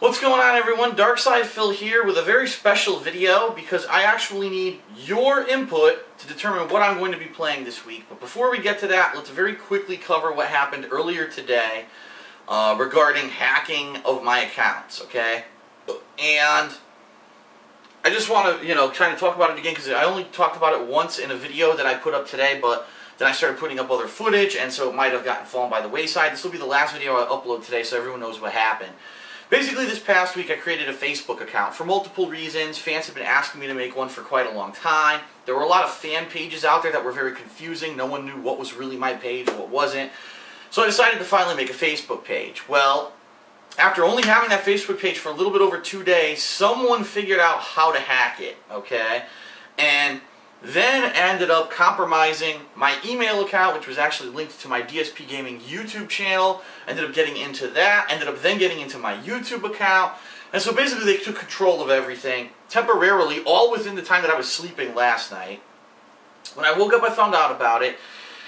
What's going on, everyone? Darkside Phil here with a very special video because I actually need your input to determine what I'm going to be playing this week. But before we get to that, let's very quickly cover what happened earlier today regarding hacking of my accounts, okay? And I just want to, kind of talk about it again because I only talked about it once in a video that I put up today, but then I started putting up other footage, and so it might have gotten fallen by the wayside. This will be the last video I upload today so everyone knows what happened. Basically, this past week I created a Facebook account for multiple reasons. Fans have been asking me to make one for quite a long time. There were a lot of fan pages out there that were very confusing. No one knew what was really my page and what wasn't. So I decided to finally make a Facebook page. Well, after only having that Facebook page for a little bit over 2 days, someone figured out how to hack it, okay? And then ended up compromising my email account, which was actually linked to my DSPGaming YouTube channel. Ended up getting into that. Ended up then getting into my YouTube account. And so basically they took control of everything temporarily, all within the time that I was sleeping last night. When I woke up, I found out about it.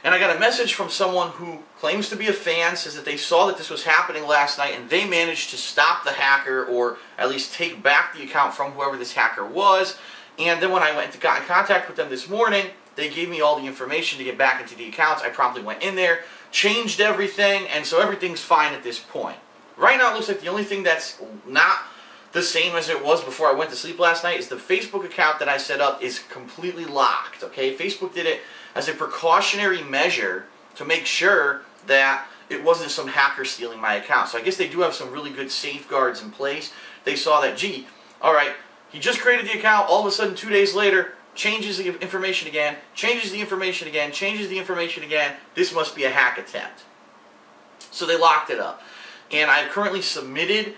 And I got a message from someone who claims to be a fan, says that they saw that this was happening last night, and they managed to stop the hacker, or at least take back the account from whoever this hacker was. And then when I got in contact with them this morning, they gave me all the information to get back into the accounts. I promptly went in there, changed everything, and so everything's fine at this point. Right now it looks like the only thing that's not the same as it was before I went to sleep last night is the Facebook account that I set up is completely locked, okay? Facebook did it as a precautionary measure to make sure that it wasn't some hacker stealing my account. So I guess they do have some really good safeguards in place. They saw that, gee, alright, he just created the account, all of a sudden 2 days later, changes the information again, changes the information again, changes the information again. This must be a hack attempt. So they locked it up. And I've currently submitted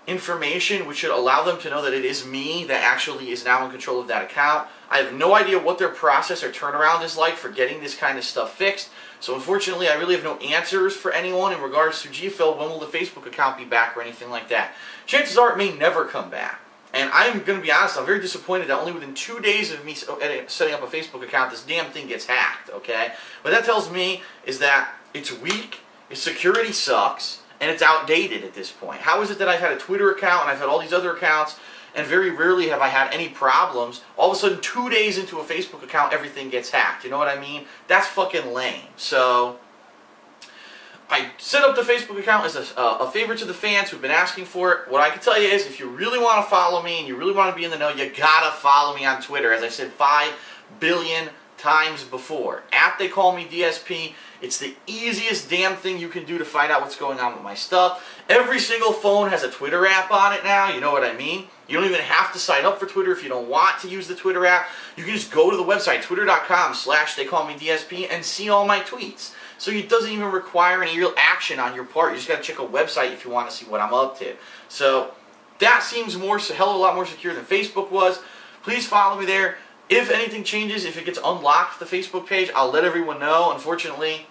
information which should allow them to know that it is me that actually is now in control of that account. I have no idea what their process or turnaround is like for getting this kind of stuff fixed. So unfortunately, I really have no answers for anyone in regards to, gee, Phil, when will the Facebook account be back or anything like that. Chances are it may never come back. And I'm going to be honest, I'm very disappointed that only within 2 days of me setting up a Facebook account, this damn thing gets hacked, okay? What that tells me is that it's weak, its security sucks, and it's outdated at this point. How is it that I've had a Twitter account and I've had all these other accounts, and very rarely have I had any problems? All of a sudden, 2 days into a Facebook account, everything gets hacked. You know what I mean? That's fucking lame. So I set up the Facebook account as a favor to the fans who've been asking for it. What I can tell you is, if you really want to follow me and you really want to be in the know, you gotta follow me on Twitter. As I said 5 billion times before. They call me DSP. It's the easiest damn thing you can do to find out what's going on with my stuff. Every single phone has a Twitter app on it now. You know what I mean? You don't even have to sign up for Twitter if you don't want to use the Twitter app. You can just go to the website, twitter.com/theycallmeDSP, and see all my tweets. So it doesn't even require any real action on your part. You just got to check a website if you want to see what I'm up to. So that seems a hell of a lot more secure than Facebook was. Please follow me there. If anything changes, if it gets unlocked, the Facebook page, I'll let everyone know. Unfortunately,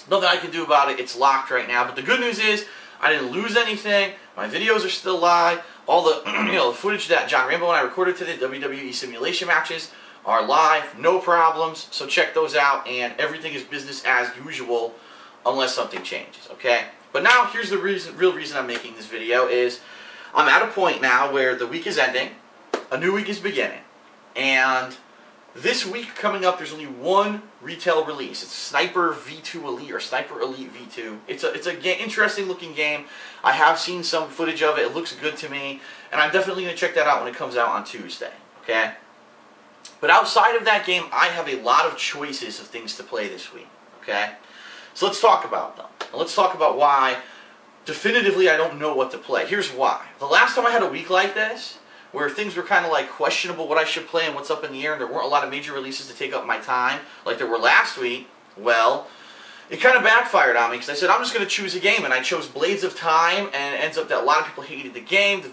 nothing I can do about it. It's locked right now. But the good news is, I didn't lose anything. My videos are still live. All the the footage that John Rambo and I recorded today, WWE simulation matches, are live, no problems. So check those out, and everything is business as usual, unless something changes. Okay. But now here's the real reason I'm making this video is I'm at a point now where the week is ending, a new week is beginning. And this week coming up, there's only one retail release. It's Sniper V2 Elite, or Sniper Elite V2. It's a interesting looking game. I have seen some footage of it. It looks good to me. And I'm definitely going to check that out when it comes out on Tuesday. Okay? But outside of that game, I have a lot of choices of things to play this week. Okay? So let's talk about them. And let's talk about why definitively I don't know what to play. Here's why. The last time I had a week like this, where things were kind of like questionable what I should play and what's up in the air, and there weren't a lot of major releases to take up my time, like there were last week, well, it kind of backfired on me, because I said, I'm just going to choose a game, and I chose Blades of Time, and it ends up that a lot of people hated the game, the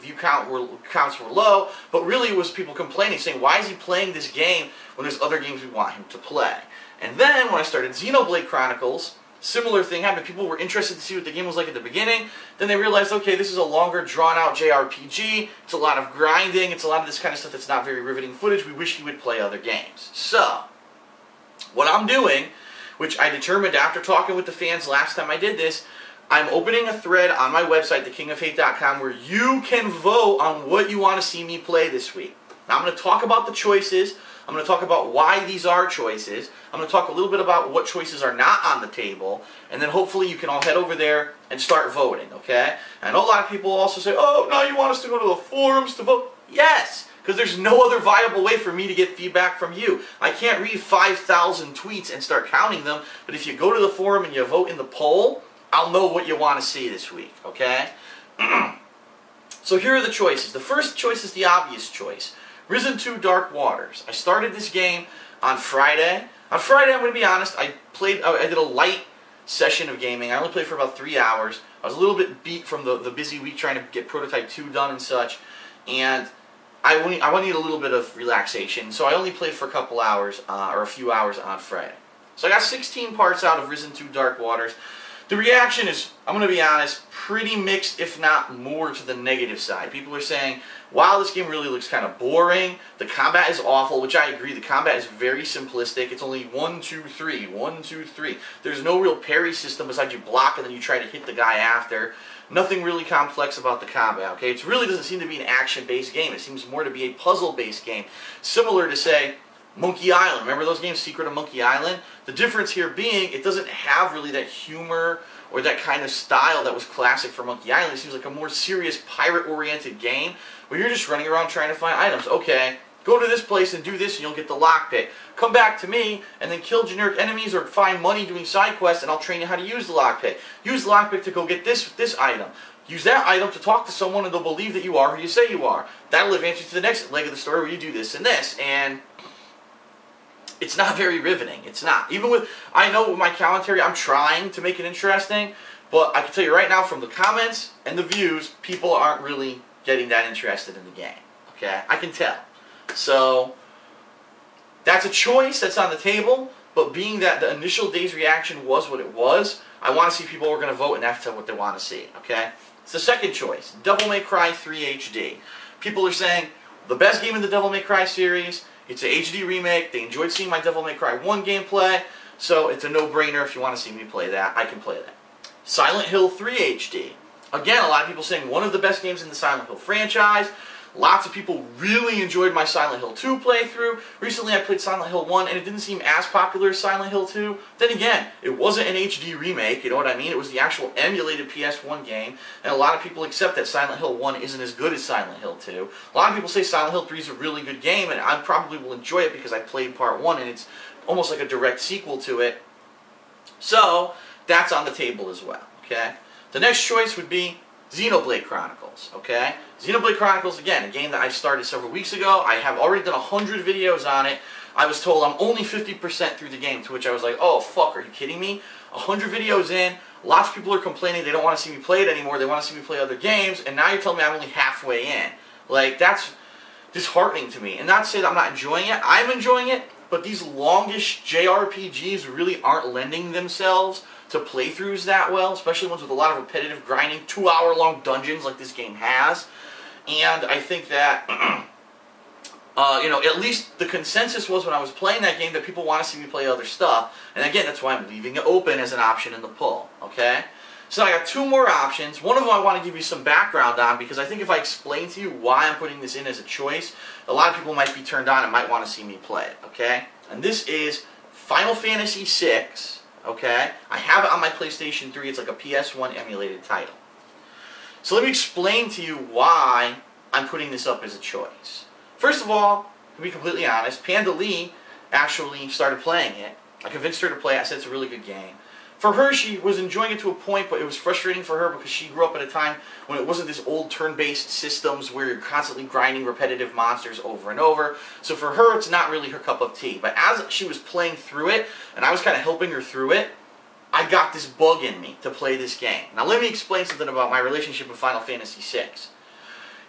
counts were low, but really it was people complaining, saying, why is he playing this game when there's other games we want him to play? And then, when I started Xenoblade Chronicles, similar thing happened. People were interested to see what the game was like at the beginning. Then they realized, okay, this is a longer, drawn-out JRPG. It's a lot of grinding. It's a lot of this kind of stuff that's not very riveting footage. We wish you would play other games. So, what I'm doing, which I determined after talking with the fans last time I did this, I'm opening a thread on my website, thekingofhate.com, where you can vote on what you want to see me play this week. Now, I'm going to talk about the choices. I'm going to talk about why these are choices. I'm going to talk a little bit about what choices are not on the table. And then hopefully you can all head over there and start voting, okay? And I know a lot of people also say, oh, now you want us to go to the forums to vote? Yes, because there's no other viable way for me to get feedback from you. I can't read 5,000 tweets and start counting them, but if you go to the forum and you vote in the poll, I'll know what you want to see this week, okay? So here are the choices. The first choice is the obvious choice. Risen 2 Dark Waters. I started this game on Friday. On Friday, I'm going to be honest, I did a light session of gaming. I only played for about 3 hours. I was a little bit beat from the busy week trying to get Prototype 2 done and such. And I need a little bit of relaxation. So I only played for a couple hours, or a few hours on Friday. So I got 16 parts out of Risen 2 Dark Waters. The reaction is, I'm going to be honest, pretty mixed, if not more to the negative side. People are saying, wow, this game really looks kind of boring. The combat is awful, which I agree. The combat is very simplistic. It's only 1, 2, 3, 1, 2, 3. There's no real parry system besides you block and then you try to hit the guy after. Nothing really complex about the combat, okay? It really doesn't seem to be an action-based game. It seems more to be a puzzle-based game. Similar to, say, Monkey Island. Remember those games, Secret of Monkey Island? The difference here being it doesn't have really that humor or that kind of style that was classic for Monkey Island. It seems like a more serious pirate-oriented game where you're just running around trying to find items. Okay, go to this place and do this and you'll get the lockpick. Come back to me and then kill generic enemies or find money doing side quests and I'll train you how to use the lockpick. Use the lockpick to go get this item. Use that item to talk to someone and they'll believe that you are who you say you are. That'll advance you to the next leg of the story where you do this and this. And it's not very riveting. It's not. Even with, I know with my commentary, I'm trying to make it interesting, but I can tell you right now from the comments and the views, people aren't really getting that interested in the game. Okay? I can tell. So, that's a choice that's on the table, but being that the initial day's reaction was what it was, I want to see people who are going to vote and that's what they want to see. Okay? It's the second choice. Devil May Cry 3 HD. People are saying, the best game in the Devil May Cry series. It's an HD remake. They enjoyed seeing my Devil May Cry 1 gameplay, so it's a no-brainer if you want to see me play that. I can play that. Silent Hill 3 HD. Again, a lot of people saying one of the best games in the Silent Hill franchise. Lots of people really enjoyed my Silent Hill 2 playthrough. Recently I played Silent Hill 1 and it didn't seem as popular as Silent Hill 2. Then again, it wasn't an HD remake, you know what I mean? It was the actual emulated PS1 game. And a lot of people accept that Silent Hill 1 isn't as good as Silent Hill 2. A lot of people say Silent Hill 3 is a really good game and I probably will enjoy it because I played part 1 and it's almost like a direct sequel to it. So, that's on the table as well, okay? The next choice would be Xenoblade Chronicles, okay? Xenoblade Chronicles, again, a game that I started several weeks ago. I have already done 100 videos on it. I was told I'm only 50% through the game, to which I was like, oh, fuck, are you kidding me? 100 videos in, lots of people are complaining they don't want to see me play it anymore, they want to see me play other games, and now you're telling me I'm only halfway in. Like, that's disheartening to me. And not to say that I'm not enjoying it, I'm enjoying it, but these longish JRPGs really aren't lending themselves to playthroughs that well, especially ones with a lot of repetitive grinding, 2-hour-long dungeons like this game has. And I think that, you know, at least the consensus was when I was playing that game that people want to see me play other stuff. And again, that's why I'm leaving it open as an option in the poll, okay? So I got 2 more options. One of them I want to give you some background on because I think if I explain to you why I'm putting this in as a choice, a lot of people might be turned on and might want to see me play it, okay? And this is Final Fantasy VI. Okay, I have it on my PlayStation 3. It's like a PS1 emulated title. So let me explain to you why I'm putting this up as a choice. First of all, to be completely honest, Panda Lee actually started playing it. I convinced her to play it. I said it's a really good game. For her, she was enjoying it to a point, but it was frustrating for her because she grew up at a time when it wasn't this old turn-based systems where you're constantly grinding repetitive monsters over and over. So for her, it's not really her cup of tea. But as she was playing through it, and I was kind of helping her through it, I got this bug in me to play this game. Now let me explain something about my relationship with Final Fantasy VI.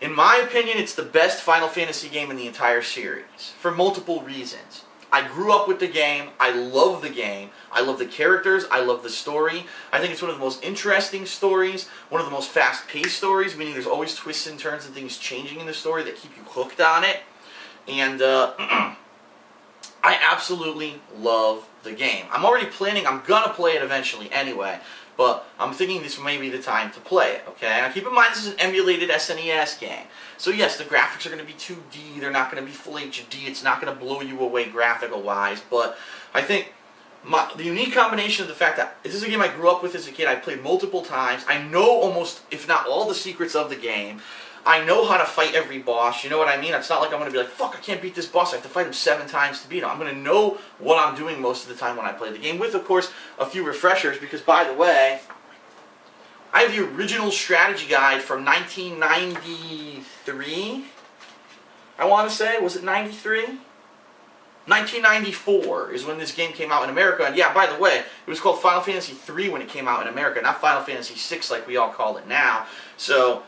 In my opinion, it's the best Final Fantasy game in the entire series, for multiple reasons. I grew up with the game, I love the game, I love the characters, I love the story. I think it's one of the most interesting stories, one of the most fast-paced stories, meaning there's always twists and turns and things changing in the story that keep you hooked on it. And I absolutely love the game. I'm already planning, I'm gonna play it eventually anyway, but I'm thinking this may be the time to play it, okay? Now keep in mind this is an emulated SNES game. So yes, the graphics are going to be 2D, they're not going to be full HD, it's not going to blow you away graphical-wise, but I think the unique combination of the fact that this is a game I grew up with as a kid, I played multiple times, I know almost, if not all the secrets of the game, I know how to fight every boss, you know what I mean? It's not like I'm going to be like, fuck, I can't beat this boss, I have to fight him 7 times to beat him. I'm going to know what I'm doing most of the time when I play the game, with, of course, a few refreshers, because, by the way, I have the original strategy guide from 1993, I want to say. Was it 93? 1994 is when this game came out in America. And yeah, by the way, it was called Final Fantasy III when it came out in America, not Final Fantasy VI like we all call it now. So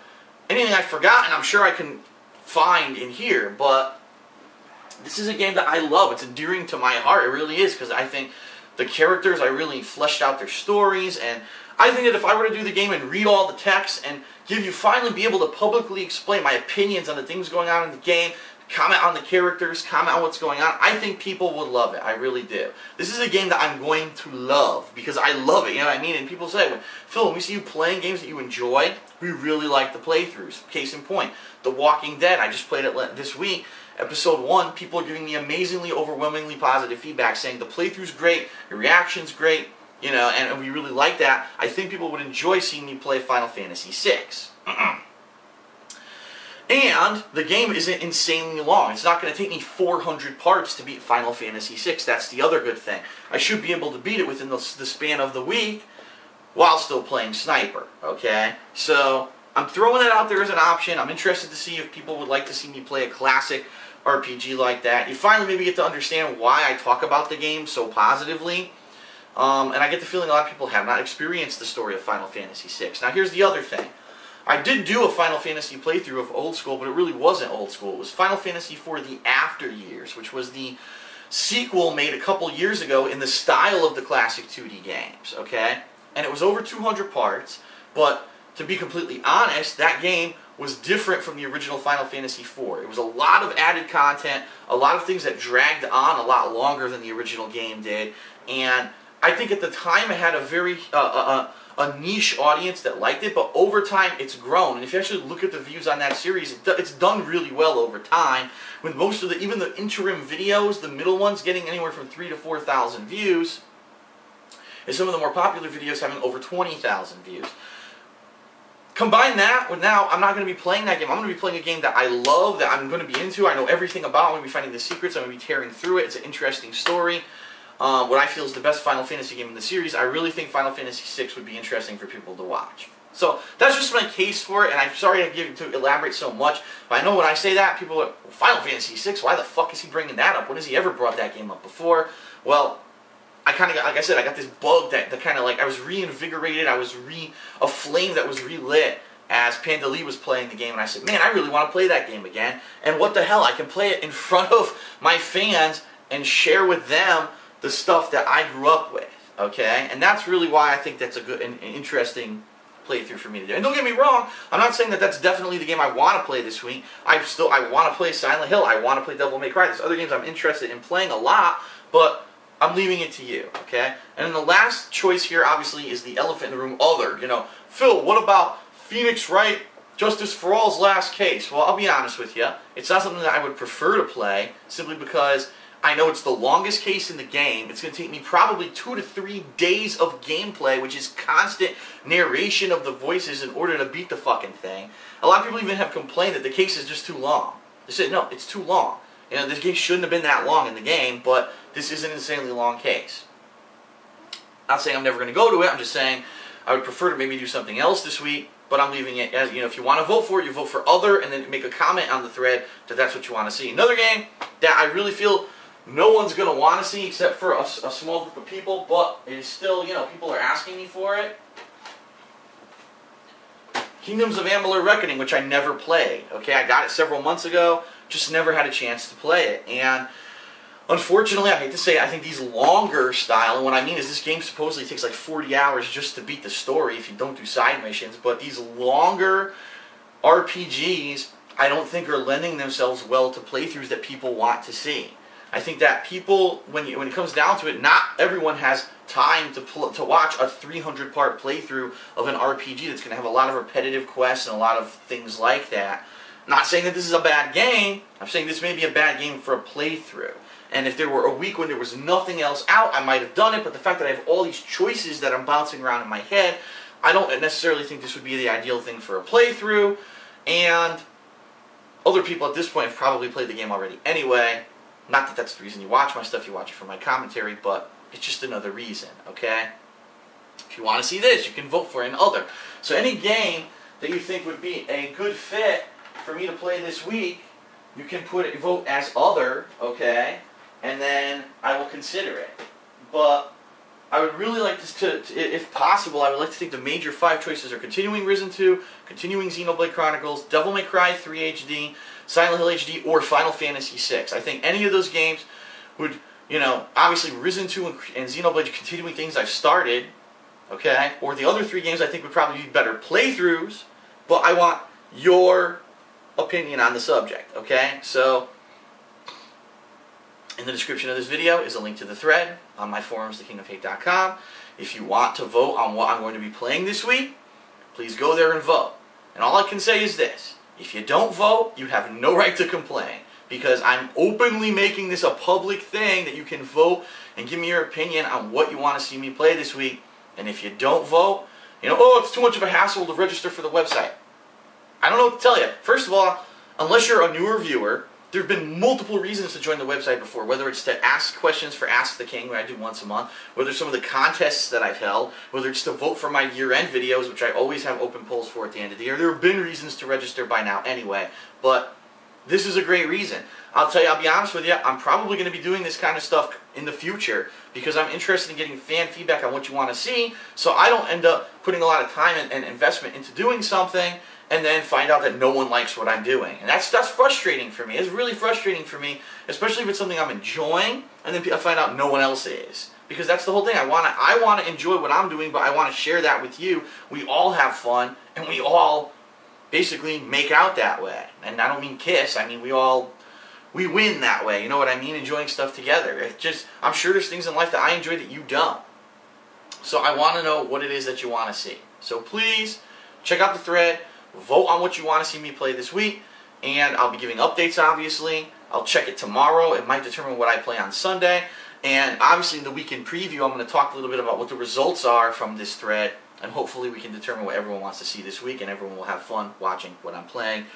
anything I've forgotten, I'm sure I can find in here. But this is a game that I love. It's endearing to my heart. It really is, because I think the characters, I really fleshed out their stories, and I think that if I were to do the game and read all the text and finally be able to publicly explain my opinions on the things going on in the game, comment on the characters, comment on what's going on, I think people would love it. I really do. This is a game that I'm going to love, because I love it, you know what I mean? And people say, Phil, when we see you playing games that you enjoy, we really like the playthroughs. Case in point, The Walking Dead, I just played it this week. Episode 1, people are giving me amazingly, overwhelmingly positive feedback, saying the playthrough's great, your reaction's great, you know, and we really like that. I think people would enjoy seeing me play Final Fantasy VI. And the game isn't insanely long. It's not going to take me 400 parts to beat Final Fantasy VI. That's the other good thing. I should be able to beat it within the span of the week while still playing Sniper, okay? So I'm throwing that out there as an option. I'm interested to see if people would like to see me play a classic RPG like that. You finally maybe get to understand why I talk about the game so positively. And I get the feeling a lot of people have not experienced the story of Final Fantasy VI. Now here's the other thing. I did do a Final Fantasy playthrough of Old School, but it really wasn't Old School. It was Final Fantasy IV The After Years, which was the sequel made a couple years ago in the style of the classic 2D games, okay? And it was over 200 parts, but to be completely honest, that game was different from the original Final Fantasy IV. It was a lot of added content, a lot of things that dragged on a lot longer than the original game did, and I think at the time it had a very a niche audience that liked it, but over time it's grown. And if you actually look at the views on that series, it's done really well over time, with most of even the interim videos, the middle ones, getting anywhere from 3,000 to 4,000 views, and some of the more popular videos having over 20,000 views. Combine that with now, I'm not going to be playing that game. I'm going to be playing a game that I love, that I'm going to be into, I know everything about, I'm going to be finding the secrets, I'm going to be tearing through it, it's an interesting story. What I feel is the best Final Fantasy game in the series. I really think Final Fantasy VI would be interesting for people to watch. So that's just my case for it, and I'm sorry to elaborate so much, but I know when I say that, people are like, Final Fantasy VI, why the fuck is he bringing that up? When has he ever brought that game up before? Well, I kind of got, like I said, I got this bug that kind of like, I was reinvigorated, a flame that was relit as Panda Lee was playing the game, and I said, man, I really want to play that game again, and what the hell, I can play it in front of my fans and share with them the stuff that I grew up with, okay? And that's really why I think that's a good and interesting playthrough for me to do. And don't get me wrong, I'm not saying that that's definitely the game I want to play this week. I want to play Silent Hill, I want to play Devil May Cry. There's other games I'm interested in playing a lot, but I'm leaving it to you, okay? And then the last choice here, obviously, is the elephant in the room, other. You know, Phil, what about Phoenix Wright, Justice for All's Last Case? Well, I'll be honest with you. It's not something that I would prefer to play, simply because I know it's the longest case in the game. It's going to take me probably 2 to 3 days of gameplay, which is constant narration of the voices in order to beat the fucking thing. A lot of people even have complained that the case is just too long. They said, no, it's too long. You know, this game shouldn't have been that long in the game, but this is an insanely long case. Not saying I'm never going to go to it. I'm just saying I would prefer to maybe do something else this week, but I'm leaving it as, you know, if you want to vote for it, you vote for other, and then make a comment on the thread that that's what you want to see. Another game that I really feel no one's going to want to see except for a small group of people, but it is still, you know, people are asking me for it. Kingdoms of Amalur Reckoning, which I never played. Okay, I got it several months ago, just never had a chance to play it. And unfortunately, I hate to say it, I think these longer style, and what I mean is this game supposedly takes like 40 hours just to beat the story if you don't do side missions, but these longer RPGs I don't think are lending themselves well to playthroughs that people want to see. I think that people, when it comes down to it, not everyone has time to watch a 300-part playthrough of an RPG that's going to have a lot of repetitive quests and a lot of things like that. I'm not saying that this is a bad game. I'm saying this may be a bad game for a playthrough. And if there were a week when there was nothing else out, I might have done it. But the fact that I have all these choices that I'm bouncing around in my head, I don't necessarily think this would be the ideal thing for a playthrough. And other people at this point have probably played the game already anyway. Not that that's the reason you watch my stuff, you watch it for my commentary, but it's just another reason, okay? If you want to see this, you can vote for an other. So any game that you think would be a good fit for me to play this week, you can vote as other, okay? And then I will consider it. But I would really like to, if possible, I would like to think the major 5 choices are continuing Risen 2, continuing Xenoblade Chronicles, Devil May Cry 3 HD, Silent Hill HD, or Final Fantasy VI. I think any of those games would, obviously Risen 2 and Xenoblade continuing things I've started, okay? Or the other 3 games I think would probably be better playthroughs, but I want your opinion on the subject, okay? So, in the description of this video is a link to the thread on my forums, thekingofhate.com. If you want to vote on what I'm going to be playing this week, please go there and vote. And all I can say is this. If you don't vote, you have no right to complain, because I'm openly making this a public thing that you can vote and give me your opinion on what you want to see me play this week. And if you don't vote, oh, it's too much of a hassle to register for the website. I don't know what to tell you. First of all, unless you're a newer viewer, there have been multiple reasons to join the website before, whether it's to ask questions for Ask the King, which I do once a month, whether it's some of the contests that I've held, whether it's to vote for my year-end videos, which I always have open polls for at the end of the year. There have been reasons to register by now anyway, but this is a great reason. I'll be honest with you, I'm probably going to be doing this kind of stuff in the future because I'm interested in getting fan feedback on what you want to see, so I don't end up putting a lot of time and investment into doing something and then find out that no one likes what I'm doing. And that's frustrating for me. It's really frustrating for me, especially if it's something I'm enjoying, and then I find out no one else is. Because that's the whole thing. I want to enjoy what I'm doing, but I want to share that with you. We all have fun, and we all basically make out that way. And I don't mean kiss. I mean we win that way. You know what I mean? Enjoying stuff together. I'm sure there's things in life that I enjoy that you don't. So I want to know what it is that you want to see. So please, check out the thread. Vote on what you want to see me play this week, and I'll be giving updates, obviously. I'll check it tomorrow. It might determine what I play on Sunday. And obviously in the weekend preview, I'm going to talk a little bit about what the results are from this thread, and hopefully we can determine what everyone wants to see this week, and everyone will have fun watching what I'm playing.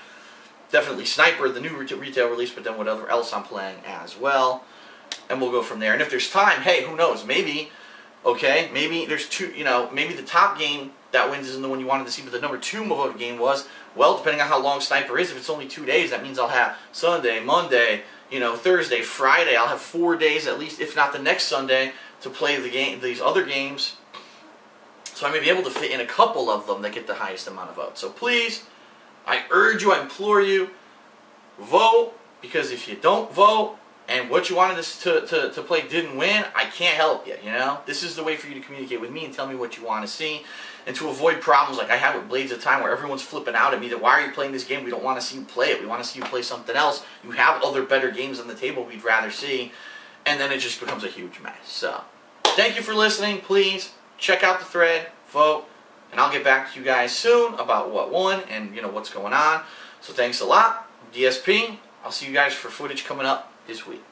Definitely Sniper, the new retail release, but then whatever else I'm playing as well. And we'll go from there. And if there's time, hey, who knows? Maybe there's two, maybe the top game that wins isn't the one you wanted to see, but the number 2 voted game was, well, depending on how long Sniper is, if it's only 2 days, that means I'll have Sunday, Monday, Thursday, Friday. I'll have 4 days at least, if not the next Sunday, to play these other games. So I may be able to fit in a couple of them that get the highest amount of votes. So please, I urge you, I implore you, vote, because if you don't vote, and what you wanted us to play didn't win, I can't help you, This is the way for you to communicate with me and tell me what you want to see, and to avoid problems like I have with Blades of Time, where everyone's flipping out at me that, why are you playing this game? We don't want to see you play it. We want to see you play something else. You have other better games on the table we'd rather see, and then it just becomes a huge mess. So, thank you for listening. Please, check out the thread, vote, and I'll get back to you guys soon about what won and, what's going on. So thanks a lot. DSP, I'll see you guys for footage coming up this week.